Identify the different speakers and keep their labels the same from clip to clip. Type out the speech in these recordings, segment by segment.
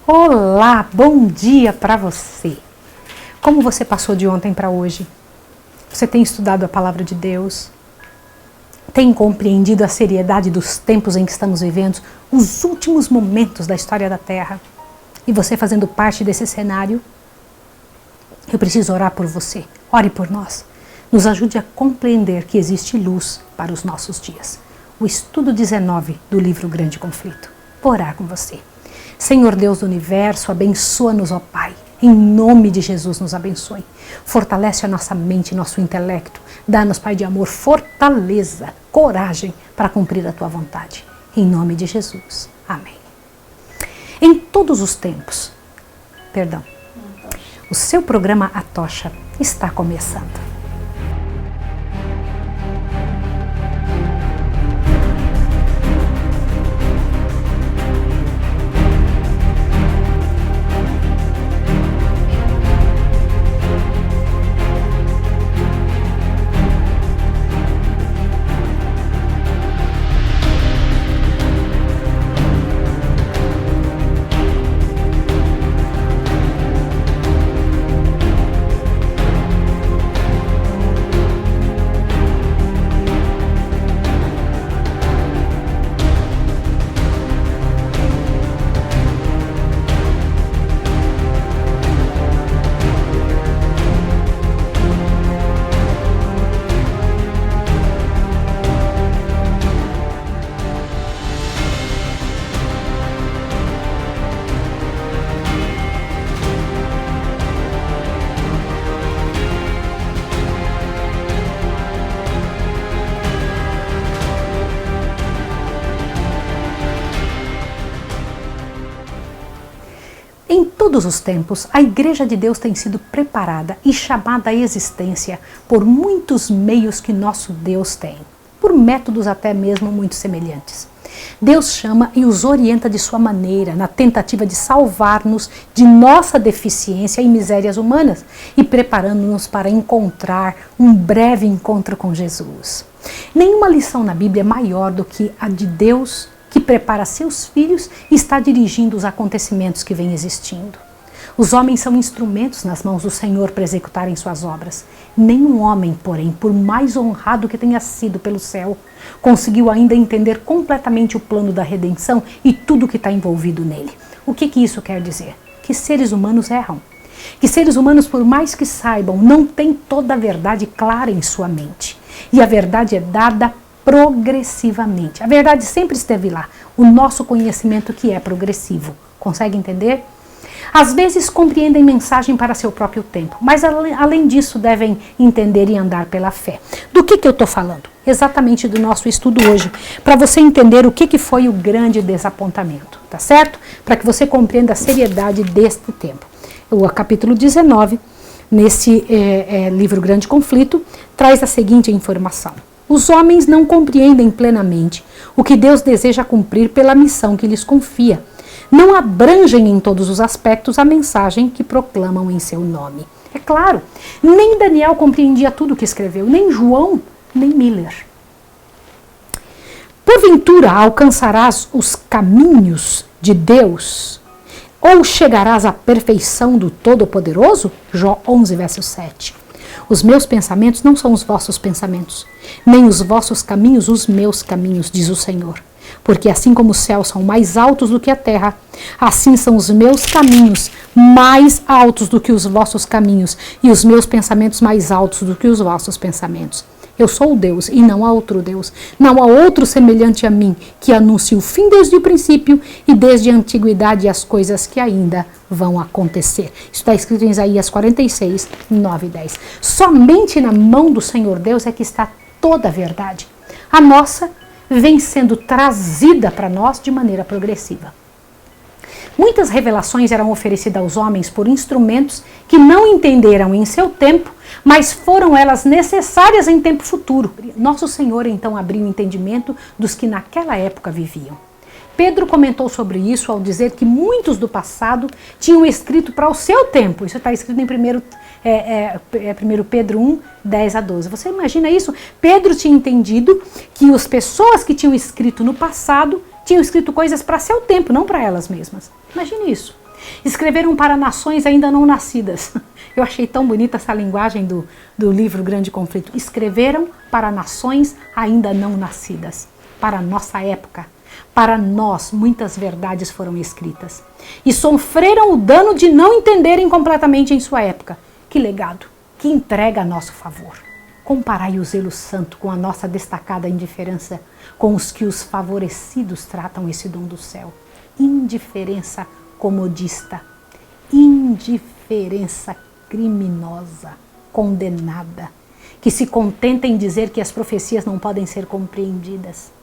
Speaker 1: Olá, bom dia para você. Como você passou de ontem para hoje? Você tem estudado a palavra de Deus? Tem compreendido a seriedade dos tempos em que estamos vivendo, os últimos momentos da história da Terra? E você fazendo parte desse cenário? Eu preciso orar por você. Ore por nós. Nos ajude a compreender que existe luz para os nossos dias. O estudo 19 do livro Grande Conflito. Vou orar com você. Senhor Deus do Universo, abençoa-nos, ó Pai. Em nome de Jesus, nos abençoe. Fortalece a nossa mente e nosso intelecto. Dá-nos, Pai de amor, fortaleza, coragem para cumprir a Tua vontade. Em nome de Jesus. Amém. Em todos os tempos, o seu programa A Tocha está começando. Em todos os tempos, a Igreja de Deus tem sido preparada e chamada à existência por muitos meios que nosso Deus tem, por métodos até mesmo muito semelhantes. Deus chama e os orienta de sua maneira, na tentativa de salvar-nos de nossa deficiência e misérias humanas e preparando-nos para encontrar um breve encontro com Jesus. Nenhuma lição na Bíblia é maior do que a de Deus que prepara seus filhos e está dirigindo os acontecimentos que vêm existindo. Os homens são instrumentos nas mãos do Senhor para executarem suas obras. Nenhum homem, porém, por mais honrado que tenha sido pelo céu, conseguiu ainda entender completamente o plano da redenção e tudo o que está envolvido nele. O que isso quer dizer? Que seres humanos erram. Que seres humanos, por mais que saibam, não têm toda a verdade clara em sua mente. E a verdade é dada progressivamente. A verdade sempre esteve lá, o nosso conhecimento que é progressivo. Consegue entender? Às vezes compreendem mensagem para seu próprio tempo, mas além disso devem entender e andar pela fé. Do que eu estou falando? Exatamente do nosso estudo hoje, para você entender o que foi o grande desapontamento, tá certo? Para que você compreenda a seriedade deste tempo. O capítulo 19, nesse livro Grande Conflito, traz a seguinte informação. Os homens não compreendem plenamente o que Deus deseja cumprir pela missão que lhes confia. Não abrangem em todos os aspectos a mensagem que proclamam em seu nome. É claro, nem Daniel compreendia tudo o que escreveu, nem João, nem Miller. Porventura alcançarás os caminhos de Deus? Ou chegarás à perfeição do Todo-Poderoso? Jó 11, verso 7. Os meus pensamentos não são os vossos pensamentos, nem os vossos caminhos os meus caminhos, diz o Senhor. Porque assim como os céus são mais altos do que a terra, assim são os meus caminhos mais altos do que os vossos caminhos, e os meus pensamentos mais altos do que os vossos pensamentos. Eu sou o Deus e não há outro Deus. Não há outro semelhante a mim, que anuncie o fim desde o princípio e desde a antiguidade as coisas que ainda vão acontecer. Isso está escrito em Isaías 46, 9 e 10. Somente na mão do Senhor Deus é que está toda a verdade. A nossa vem sendo trazida para nós de maneira progressiva. Muitas revelações eram oferecidas aos homens por instrumentos que não entenderam em seu tempo, mas foram elas necessárias em tempo futuro. Nosso Senhor então abriu o entendimento dos que naquela época viviam. Pedro comentou sobre isso ao dizer que muitos do passado tinham escrito para o seu tempo. Isso está escrito em 1 Pedro 1, 10 a 12. Você imagina isso? Pedro tinha entendido que as pessoas que tinham escrito no passado tinham escrito coisas para seu tempo, não para elas mesmas. Imagine isso. Escreveram para nações ainda não nascidas. Eu achei tão bonita essa linguagem do livro Grande Conflito. Escreveram para nações ainda não nascidas. Para a nossa época. Para nós, muitas verdades foram escritas. E sofreram o dano de não entenderem completamente em sua época. Que legado, que entrega a nosso favor. Comparai o zelo santo com a nossa destacada indiferença com os que os favorecidos tratam esse dom do céu. Indiferença comodista, indiferença criminosa, condenada, que se contenta em dizer que as profecias não podem ser compreendidas.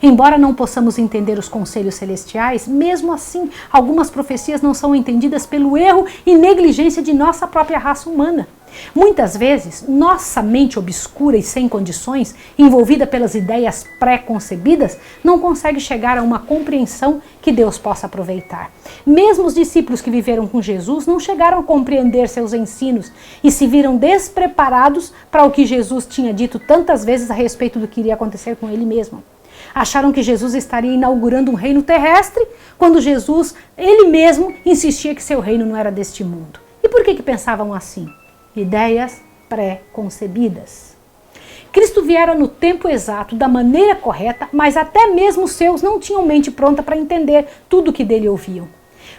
Speaker 1: Embora não possamos entender os conselhos celestiais, mesmo assim, algumas profecias não são entendidas pelo erro e negligência de nossa própria raça humana. Muitas vezes, nossa mente obscura e sem condições, envolvida pelas ideias pré-concebidas, não consegue chegar a uma compreensão que Deus possa aproveitar. Mesmo os discípulos que viveram com Jesus não chegaram a compreender seus ensinos e se viram despreparados para o que Jesus tinha dito tantas vezes a respeito do que iria acontecer com ele mesmo. Acharam que Jesus estaria inaugurando um reino terrestre, quando Jesus, ele mesmo, insistia que seu reino não era deste mundo. E por que pensavam assim? Ideias pré-concebidas. Cristo viera no tempo exato, da maneira correta, mas até mesmo os seus não tinham mente pronta para entender tudo o que dele ouviam.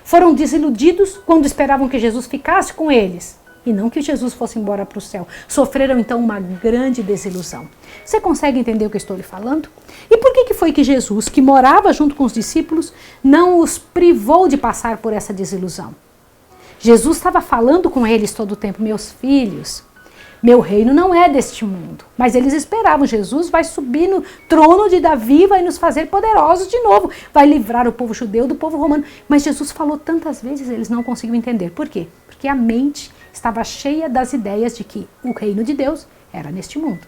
Speaker 1: Foram desiludidos quando esperavam que Jesus ficasse com eles, e não que Jesus fosse embora para o céu. Sofreram então uma grande desilusão. Você consegue entender o que eu estou lhe falando? E por que foi que Jesus, que morava junto com os discípulos, não os privou de passar por essa desilusão? Jesus estava falando com eles todo o tempo: meus filhos, meu reino não é deste mundo. Mas eles esperavam: Jesus vai subir no trono de Davi, vai nos fazer poderosos de novo, vai livrar o povo judeu do povo romano. Mas Jesus falou tantas vezes, eles não conseguiam entender. Por quê? Porque a mente estava cheia das ideias de que o reino de Deus era neste mundo.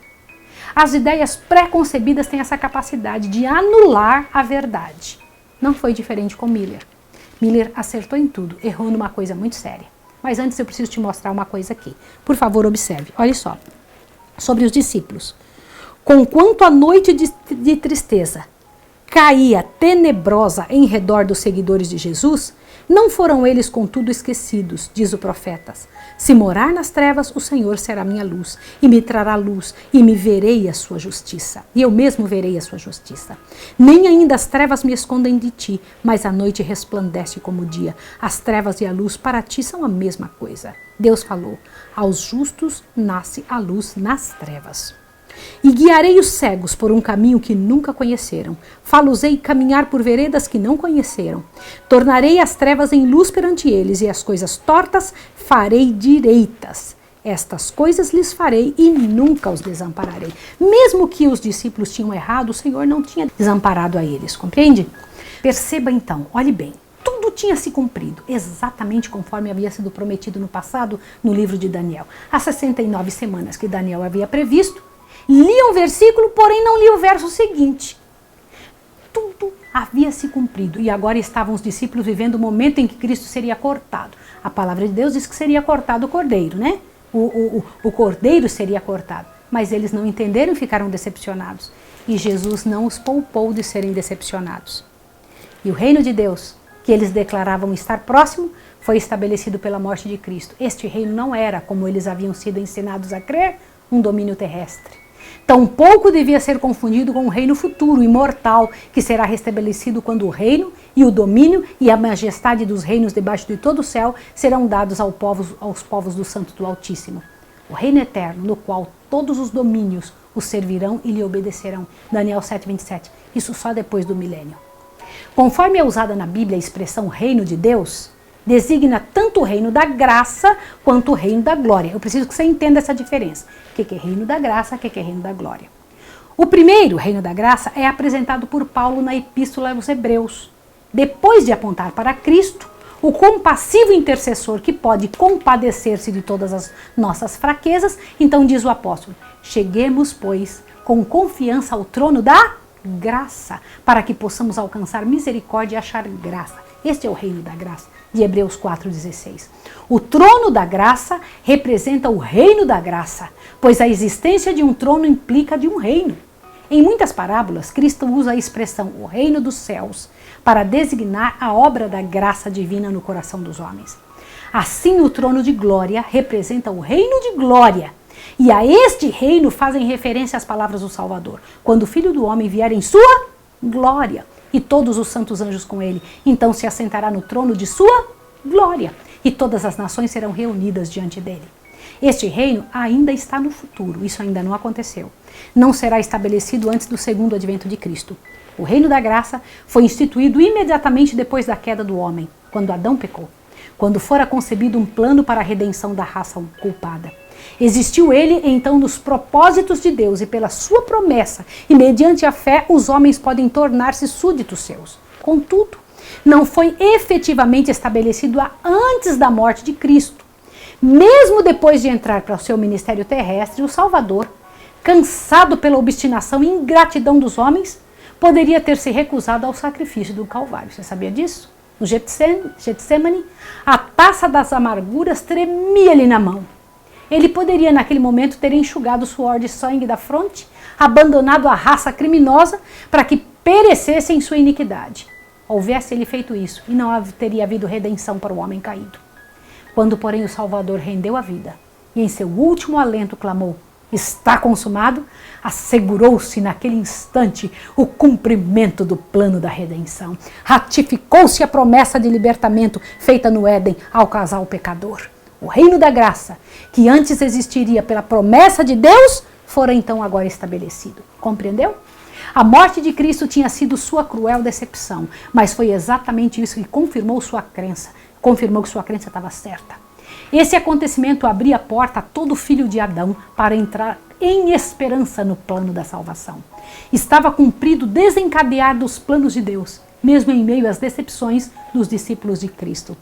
Speaker 1: As ideias pré-concebidas têm essa capacidade de anular a verdade. Não foi diferente com Miller. Miller acertou em tudo, errou numa coisa muito séria. Mas antes eu preciso te mostrar uma coisa aqui. Por favor, observe. Olha só. Sobre os discípulos. Conquanto a noite de tristeza caía tenebrosa em redor dos seguidores de Jesus, não foram eles contudo esquecidos, diz o profeta. Se morar nas trevas, o Senhor será minha luz, e me trará luz, e me verei a sua justiça. E eu mesmo verei a sua justiça. Nem ainda as trevas me escondem de ti, mas a noite resplandece como o dia. As trevas e a luz para ti são a mesma coisa. Deus falou: aos justos nasce a luz nas trevas. E guiarei os cegos por um caminho que nunca conheceram. Fá-los-ei caminhar por veredas que não conheceram. Tornarei as trevas em luz perante eles, e as coisas tortas farei direitas. Estas coisas lhes farei e nunca os desampararei. Mesmo que os discípulos tinham errado, o Senhor não tinha desamparado a eles, compreende? Perceba então, olhe bem. Tudo tinha se cumprido, exatamente conforme havia sido prometido no passado, no livro de Daniel. As 69 semanas que Daniel havia previsto, lia um versículo, porém não lia o verso seguinte. Tudo havia se cumprido e agora estavam os discípulos vivendo o momento em que Cristo seria cortado. A palavra de Deus diz que seria cortado o cordeiro, né? O cordeiro seria cortado. Mas eles não entenderam e ficaram decepcionados. E Jesus não os poupou de serem decepcionados. E o reino de Deus, que eles declaravam estar próximo, foi estabelecido pela morte de Cristo. Este reino não era, como eles haviam sido ensinados a crer, um domínio terrestre. Tampouco devia ser confundido com o reino futuro, imortal, que será restabelecido quando o reino e o domínio e a majestade dos reinos debaixo de todo o céu serão dados aos povos dos santos do Altíssimo. O reino eterno, no qual todos os domínios o servirão e lhe obedecerão. Daniel 7:27. Isso só depois do milênio. Conforme é usada na Bíblia a expressão reino de Deus, designa tanto o reino da graça quanto o reino da glória. Eu preciso que você entenda essa diferença. O que é reino da graça, o que é reino da glória. O primeiro, reino da graça, é apresentado por Paulo na Epístola aos Hebreus. Depois de apontar para Cristo, o compassivo intercessor que pode compadecer-se de todas as nossas fraquezas, então diz o apóstolo: cheguemos, pois, com confiança ao trono da graça, para que possamos alcançar misericórdia e achar graça. Este é o reino da graça, de Hebreus 4,16. O trono da graça representa o reino da graça, pois a existência de um trono implica de um reino. Em muitas parábolas, Cristo usa a expressão o reino dos céus para designar a obra da graça divina no coração dos homens. Assim, o trono de glória representa o reino de glória. E a este reino fazem referência às palavras do Salvador. Quando o Filho do Homem vier em sua glória e todos os santos anjos com ele, então se assentará no trono de sua glória e todas as nações serão reunidas diante dele. Este reino ainda está no futuro, isso ainda não aconteceu. Não será estabelecido antes do segundo advento de Cristo. O reino da graça foi instituído imediatamente depois da queda do homem, quando Adão pecou, quando fora concebido um plano para a redenção da raça culpada. Existiu ele, então, nos propósitos de Deus e pela sua promessa, e mediante a fé os homens podem tornar-se súditos seus. Contudo, não foi efetivamente estabelecido antes da morte de Cristo. Mesmo depois de entrar para o seu ministério terrestre, o Salvador, cansado pela obstinação e ingratidão dos homens, poderia ter se recusado ao sacrifício do Calvário. Você sabia disso? No Getsemane, a taça das amarguras tremia-lhe na mão. Ele poderia, naquele momento, ter enxugado o suor de sangue da fronte, abandonado a raça criminosa para que perecesse em sua iniquidade. Houvesse ele feito isso, e não teria havido redenção para o homem caído. Quando, porém, o Salvador rendeu a vida, e em seu último alento clamou, está consumado, assegurou-se naquele instante o cumprimento do plano da redenção. Ratificou-se a promessa de libertamento feita no Éden ao casal pecador. O reino da graça, que antes existiria pela promessa de Deus, fora então agora estabelecido. Compreendeu? A morte de Cristo tinha sido sua cruel decepção, mas foi exatamente isso que confirmou sua crença, confirmou que sua crença estava certa. Esse acontecimento abria a porta a todo filho de Adão para entrar em esperança no plano da salvação. Estava cumprido desencadear dos planos de Deus, mesmo em meio às decepções dos discípulos de Cristo.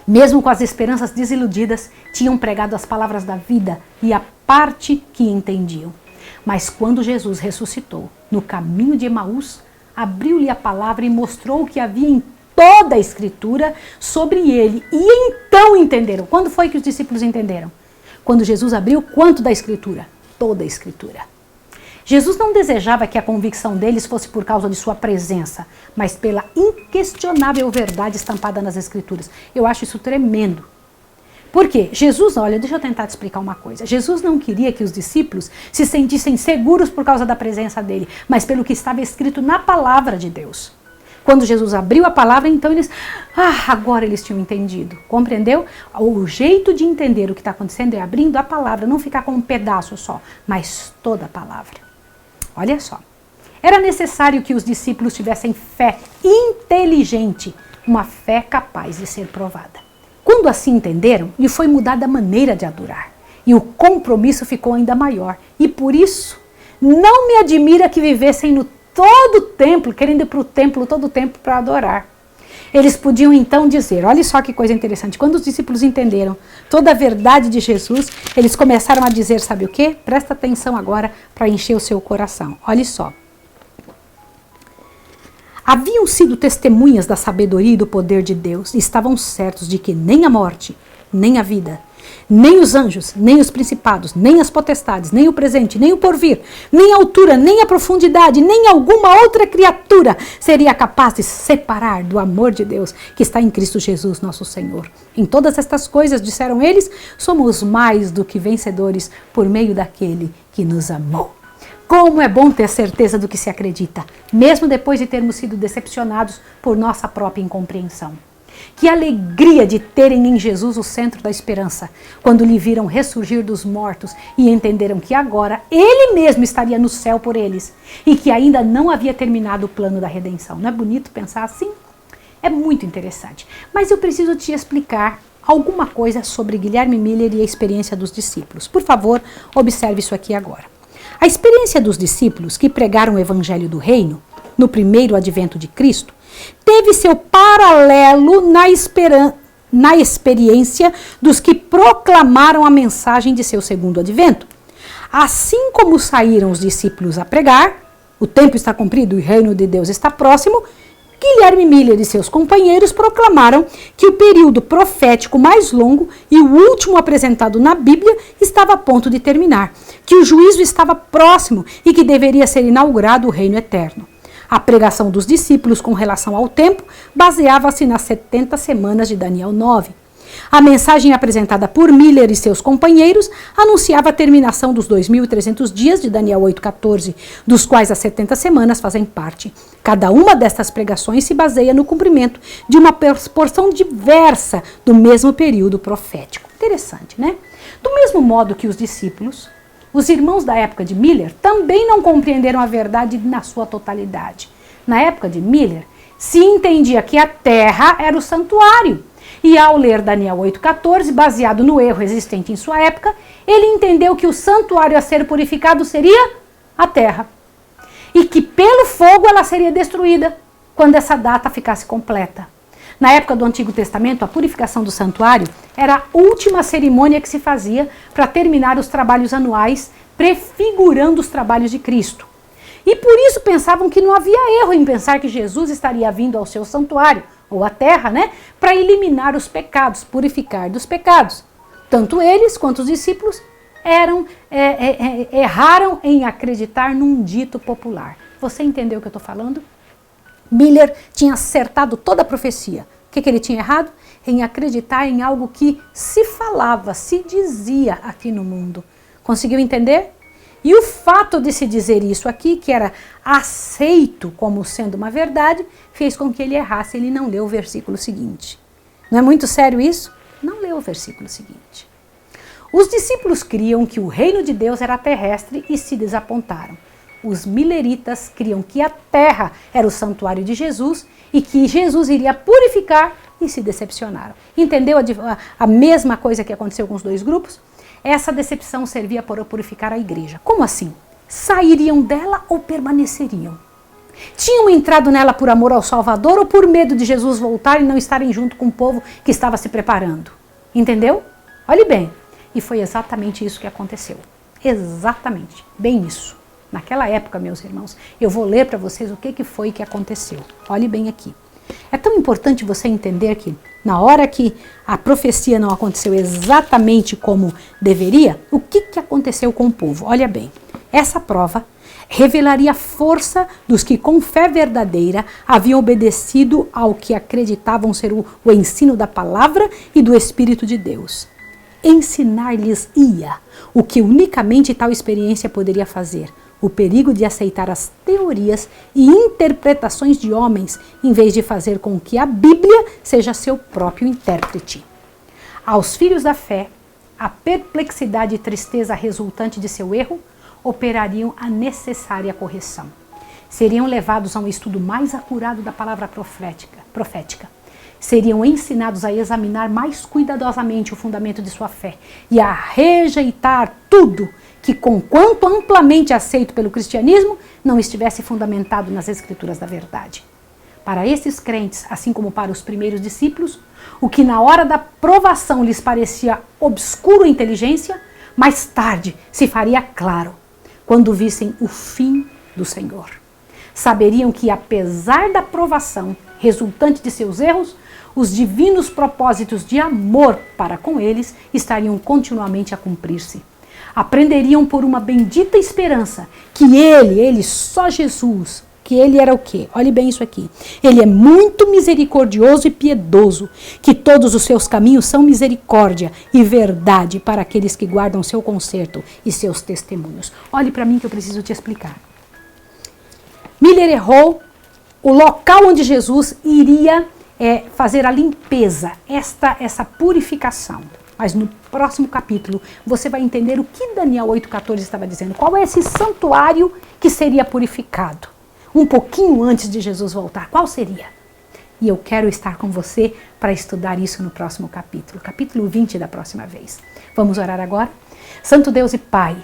Speaker 1: Mesmo com as esperanças desiludidas, tinham pregado as palavras da vida e a parte que entendiam. Mas quando Jesus ressuscitou, no caminho de Emaús, abriu-lhe a palavra e mostrou o que havia em toda a Escritura sobre ele. E então entenderam. Quando foi que os discípulos entenderam? Quando Jesus abriu quanto da Escritura? Toda a Escritura. Jesus não desejava que a convicção deles fosse por causa de sua presença, mas pela inquestionável verdade estampada nas Escrituras. Eu acho isso tremendo. Por quê? Jesus, olha, deixa eu tentar te explicar uma coisa. Jesus não queria que os discípulos se sentissem seguros por causa da presença dele, mas pelo que estava escrito na palavra de Deus. Quando Jesus abriu a palavra, então eles, agora eles tinham entendido. Compreendeu? O jeito de entender o que está acontecendo é abrindo a palavra, não ficar com um pedaço só, mas toda a palavra. Olha só. Era necessário que os discípulos tivessem fé inteligente, uma fé capaz de ser provada. Quando assim entenderam, lhe foi mudada a maneira de adorar. E o compromisso ficou ainda maior. E por isso, não me admira que vivessem no todo o templo, querendo ir para o templo todo o tempo para adorar. Eles podiam então dizer, olha só que coisa interessante, quando os discípulos entenderam toda a verdade de Jesus, eles começaram a dizer, sabe o quê? Presta atenção agora para encher o seu coração. Olha só. Haviam sido testemunhas da sabedoria e do poder de Deus e estavam certos de que nem a morte, nem a vida, nem os anjos, nem os principados, nem as potestades, nem o presente, nem o porvir, nem a altura, nem a profundidade, nem alguma outra criatura seria capaz de separar do amor de Deus que está em Cristo Jesus, nosso Senhor. Em todas estas coisas, disseram eles, somos mais do que vencedores por meio daquele que nos amou. Como é bom ter certeza do que se acredita, mesmo depois de termos sido decepcionados por nossa própria incompreensão. Que alegria de terem em Jesus o centro da esperança, quando lhe viram ressurgir dos mortos e entenderam que agora ele mesmo estaria no céu por eles e que ainda não havia terminado o plano da redenção. Não é bonito pensar assim? É muito interessante. Mas eu preciso te explicar alguma coisa sobre Guilherme Miller e a experiência dos discípulos. Por favor, observe isso aqui agora. A experiência dos discípulos que pregaram o Evangelho do Reino, no primeiro advento de Cristo, teve seu paralelo na experiência dos que proclamaram a mensagem de seu segundo advento. Assim como saíram os discípulos a pregar, o tempo está cumprido e o reino de Deus está próximo, Guilherme Miller e seus companheiros proclamaram que o período profético mais longo e o último apresentado na Bíblia estava a ponto de terminar, que o juízo estava próximo e que deveria ser inaugurado o reino eterno. A pregação dos discípulos com relação ao tempo baseava-se nas 70 semanas de Daniel 9. A mensagem apresentada por Miller e seus companheiros anunciava a terminação dos 2.300 dias de Daniel 8,14, dos quais as 70 semanas fazem parte. Cada uma destas pregações se baseia no cumprimento de uma porção diversa do mesmo período profético. Interessante, né? Do mesmo modo que os discípulos, os irmãos da época de Miller também não compreenderam a verdade na sua totalidade. Na época de Miller, se entendia que a terra era o santuário. E ao ler Daniel 8,14, baseado no erro existente em sua época, ele entendeu que o santuário a ser purificado seria a terra. E que pelo fogo ela seria destruída quando essa data ficasse completa. Na época do Antigo Testamento, a purificação do santuário era a última cerimônia que se fazia para terminar os trabalhos anuais, prefigurando os trabalhos de Cristo. E por isso pensavam que não havia erro em pensar que Jesus estaria vindo ao seu santuário, ou à terra, né, para eliminar os pecados, purificar dos pecados. Tanto eles quanto os discípulos erraram em acreditar num dito popular. Você entendeu o que eu estou falando? Miller tinha acertado toda a profecia. O que ele tinha errado? Em acreditar em algo que se falava, se dizia aqui no mundo. Conseguiu entender? E o fato de se dizer isso aqui, que era aceito como sendo uma verdade, fez com que ele errasse. Ele não leu o versículo seguinte. Não é muito sério isso? Não leu o versículo seguinte. Os discípulos criam que o reino de Deus era terrestre e se desapontaram. Os mileritas criam que a terra era o santuário de Jesus e que Jesus iria purificar e se decepcionaram. Entendeu a mesma coisa que aconteceu com os dois grupos? Essa decepção servia para purificar a igreja. Como assim? Sairiam dela ou permaneceriam? Tinham entrado nela por amor ao Salvador ou por medo de Jesus voltar e não estarem junto com o povo que estava se preparando? Entendeu? Olhe bem. E foi exatamente isso que aconteceu. Exatamente. Bem isso. Naquela época, meus irmãos, eu vou ler para vocês o que foi que aconteceu. Olhe bem aqui. É tão importante você entender que, na hora que a profecia não aconteceu exatamente como deveria, o que aconteceu com o povo? Olha bem, essa prova revelaria a força dos que com fé verdadeira haviam obedecido ao que acreditavam ser o ensino da palavra e do Espírito de Deus. Ensinar-lhes-ia o que unicamente tal experiência poderia fazer, o perigo de aceitar as teorias e interpretações de homens, em vez de fazer com que a Bíblia seja seu próprio intérprete. Aos filhos da fé, a perplexidade e tristeza resultante de seu erro operariam a necessária correção. Seriam levados a um estudo mais acurado da palavra profética. Seriam ensinados a examinar mais cuidadosamente o fundamento de sua fé e a rejeitar tudo que, conquanto amplamente aceito pelo cristianismo, não estivesse fundamentado nas escrituras da verdade. Para esses crentes, assim como para os primeiros discípulos, o que na hora da provação lhes parecia obscuro à inteligência, mais tarde se faria claro, quando vissem o fim do Senhor. Saberiam que, apesar da provação resultante de seus erros, os divinos propósitos de amor para com eles estariam continuamente a cumprir-se. Aprenderiam por uma bendita esperança que ele, só Jesus, que ele era o quê? Olhe bem isso aqui. Ele é muito misericordioso e piedoso, que todos os seus caminhos são misericórdia e verdade para aqueles que guardam seu conserto e seus testemunhos. Olhe para mim que eu preciso te explicar. Miller errou o local onde Jesus iria fazer a limpeza, essa purificação. Mas no próximo capítulo você vai entender o que Daniel 8,14 estava dizendo. Qual é esse santuário que seria purificado? Um pouquinho antes de Jesus voltar. Qual seria? E eu quero estar com você para estudar isso no próximo capítulo. Capítulo 20 da próxima vez. Vamos orar agora? Santo Deus e Pai,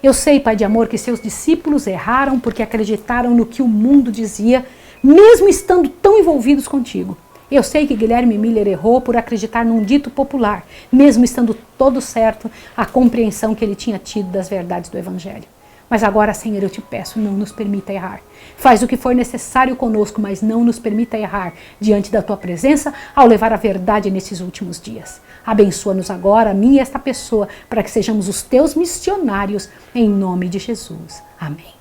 Speaker 1: eu sei, Pai de amor, que seus discípulos erraram porque acreditaram no que o mundo dizia, mesmo estando tão envolvidos contigo. Eu sei que Guilherme Miller errou por acreditar num dito popular, mesmo estando todo certo a compreensão que ele tinha tido das verdades do Evangelho. Mas agora, Senhor, eu te peço, não nos permita errar. Faz o que for necessário conosco, mas não nos permita errar diante da tua presença ao levar a verdade nesses últimos dias. Abençoa-nos agora, a mim e esta pessoa, para que sejamos os teus missionários, em nome de Jesus. Amém.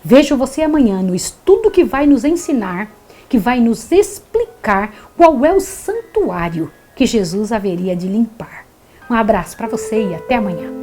Speaker 1: Vejo você amanhã no estudo que vai nos ensinar, que vai nos explicar qual é o santuário que Jesus haveria de limpar. Um abraço para você e até amanhã.